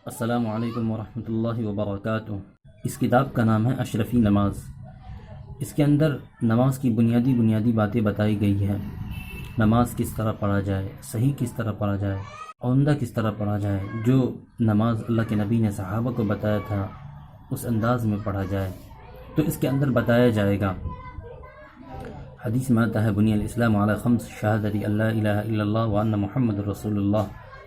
السلام علیکم ورحمۃ اللہ وبرکاتہ۔ اس کتاب کا نام ہے اشرفی نماز۔ اس کے اندر نماز کی بنیادی باتیں بتائی گئی ہے۔ نماز کس طرح پڑھا جائے، صحیح کس طرح پڑھا جائے، عمدہ کس طرح پڑھا جائے، جو نماز اللہ کے نبی نے صحابہ کو بتایا تھا اس انداز میں پڑھا جائے، تو اس کے اندر بتایا جائے گا۔ حدیث میں آتا ہے بنی الاسلام علی خمس شہادت اللہ الہ الا اللہ وان محمد رسول اللہ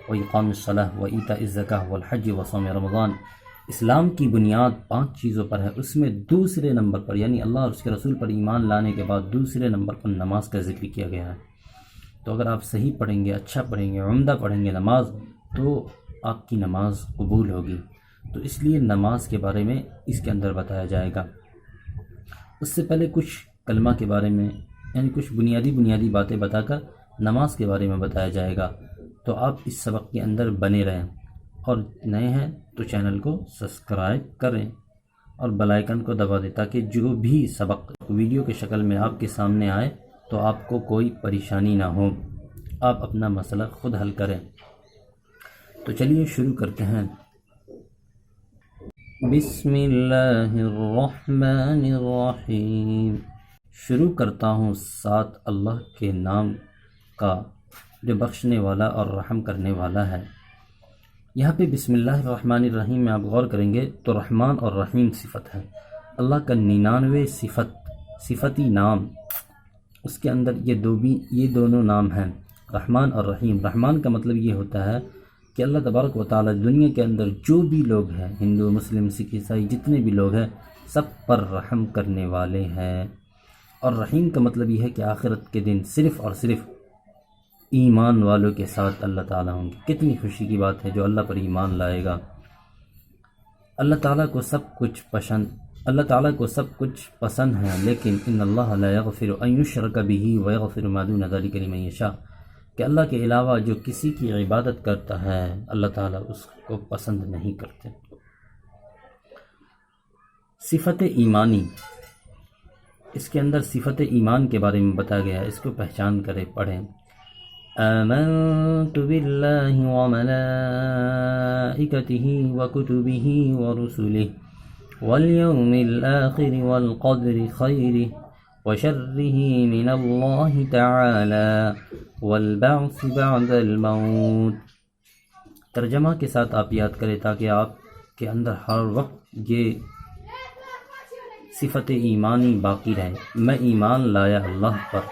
واقام الصلاۃ وایتاء الزکاۃ والحج وصوم رمضان۔ اسلام کی بنیاد 5 چیزوں پر ہے، اس میں دوسرے نمبر پر یعنی اللہ اور اس کے رسول پر ایمان لانے کے بعد دوسرے نمبر پر نماز کا ذکر کیا گیا ہے۔ تو اگر آپ صحیح پڑھیں گے، اچھا پڑھیں گے، عمدہ پڑھیں گے نماز، تو آپ کی نماز قبول ہوگی۔ تو اس لیے نماز کے بارے میں اس کے اندر بتایا جائے گا۔ اس سے پہلے کچھ کلمہ کے بارے میں یعنی کچھ بنیادی باتیں بتا کر نماز کے بارے میں بتایا جائے گا۔ تو آپ اس سبق کے اندر بنے رہیں، اور نئے ہیں تو چینل کو سبسکرائب کریں اور بیل آئیکن کو دبا دیں تاکہ جو بھی سبق ویڈیو کے شکل میں آپ کے سامنے آئے تو آپ کو کوئی پریشانی نہ ہو، آپ اپنا مسئلہ خود حل کریں۔ تو چلیے شروع کرتے ہیں۔ بسم اللہ الرحمن الرحیم۔ شروع کرتا ہوں ساتھ اللہ کے نام کا جو بخشنے والا اور رحم کرنے والا ہے۔ یہاں پہ بسم اللہ الرحمن الرحیم میں آپ غور کریں گے تو رحمان اور رحیم صفت ہے، اللہ کا 99 صفتی نام، اس کے اندر یہ دونوں نام ہیں، رحمان اور رحیم۔ رحمان کا مطلب یہ ہوتا ہے کہ اللہ تبارک و تعالی دنیا کے اندر جو بھی لوگ ہیں، ہندو، مسلم، سکھ، عیسائی، جتنے بھی لوگ ہیں، سب پر رحم کرنے والے ہیں۔ اور رحیم کا مطلب یہ ہے کہ آخرت کے دن صرف اور صرف ایمان والوں کے ساتھ اللہ تعالیٰ ہوں گے۔ کتنی خوشی کی بات ہے جو اللہ پر ایمان لائے گا۔ اللہ تعالیٰ کو سب کچھ پسند ہے، لیکن ان اللہ لا یغفر ان یشرک بہ ویغفر ما دون ذلک لمن یشاء، کہ اللہ کے علاوہ جو کسی کی عبادت کرتا ہے اللہ تعالیٰ اس کو پسند نہیں کرتے۔ صفت ایمانی، اس کے اندر صفت ایمان کے بارے میں بتایا گیا ہے، اس کو پہچان کریں، پڑھیں۔ آمنت باللہ وملائکتہ وکتبہ ورسلہ والیوم الآخر والقدر خیرہ وشرہ من اللہ تعالی والبعث بعد الموت۔ ترجمہ کے ساتھ آپ یاد کریں تاکہ آپ کے اندر ہر وقت یہ صفت ایمانی باقی رہے۔ میں ایمان لایا اللہ پر۔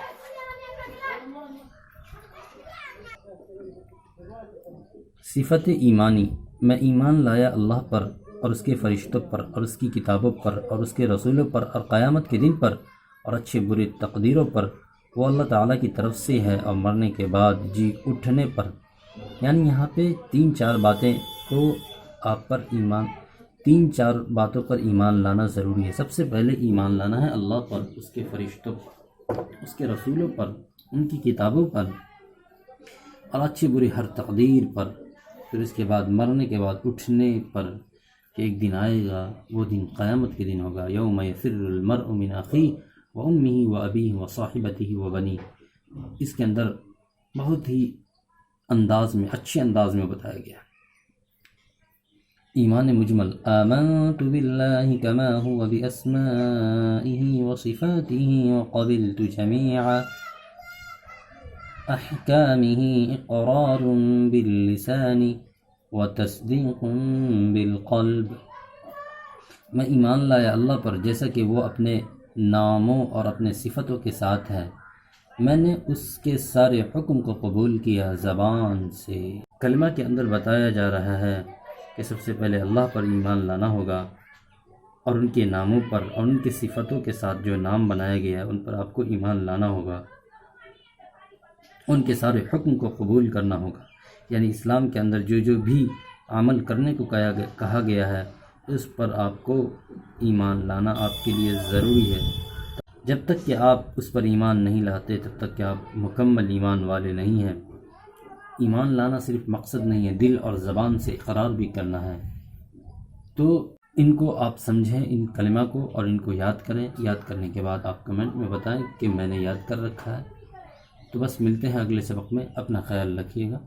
صفت ایمانی، میں ایمان لایا اللہ پر اور اس کے فرشتوں پر اور اس کی کتابوں پر اور اس کے رسولوں پر اور قیامت کے دن پر اور اچھے برے تقدیروں پر، وہ اللہ تعالیٰ کی طرف سے ہے، اور مرنے کے بعد جی اٹھنے پر۔ یعنی یہاں پہ 3-4 باتیں کو آپ پر ایمان 3-4 باتوں پر ایمان لانا ضروری ہے۔ سب سے پہلے ایمان لانا ہے اللہ پر، اس کے فرشتوں پر، اس کے رسولوں پر، ان کی کتابوں پر اور اچھی بری ہر تقدیر پر۔ پھر اس کے بعد مرنے کے بعد اٹھنے پر، کہ ایک دن آئے گا، وہ دن قیامت کے دن ہوگا۔ یوم یفر المرء من اخیہ وامہ وابیہ وصاحبتہ وبنیہ۔ اس کے اندر بہت ہی اچھے انداز میں بتایا گیا۔ ایمان مجمل، آمنت باللہ کما هو باسمائہ وصفاتہ وقبلت جمیع احکامہ اقرار باللسان وتصدیق بالقلب۔ میں ایمان لایا اللہ پر جیسا کہ وہ اپنے ناموں اور اپنے صفتوں کے ساتھ ہے، میں نے اس کے سارے حکم کو قبول کیا زبان سے۔ کلمہ کے اندر بتایا جا رہا ہے کہ سب سے پہلے اللہ پر ایمان لانا ہوگا، اور ان کے ناموں پر اور ان کی صفتوں کے ساتھ جو نام بنایا گیا ہے ان پر آپ کو ایمان لانا ہوگا، ان کے سارے حکم کو قبول کرنا ہوگا۔ یعنی اسلام کے اندر جو بھی عمل کرنے کو کہا گیا ہے اس پر آپ کو ایمان لانا آپ کے لیے ضروری ہے۔ جب تک کہ آپ اس پر ایمان نہیں لاتے تب تک کہ آپ مکمل ایمان والے نہیں ہیں۔ ایمان لانا صرف مقصد نہیں ہے، دل اور زبان سے اقرار بھی کرنا ہے۔ تو ان کو آپ سمجھیں، ان کلمہ کو، اور ان کو یاد کریں۔ یاد کرنے کے بعد آپ کمنٹ میں بتائیں کہ میں نے یاد کر رکھا ہے۔ تو بس ملتے ہیں اگلے سبق میں، اپنا خیال رکھیے گا۔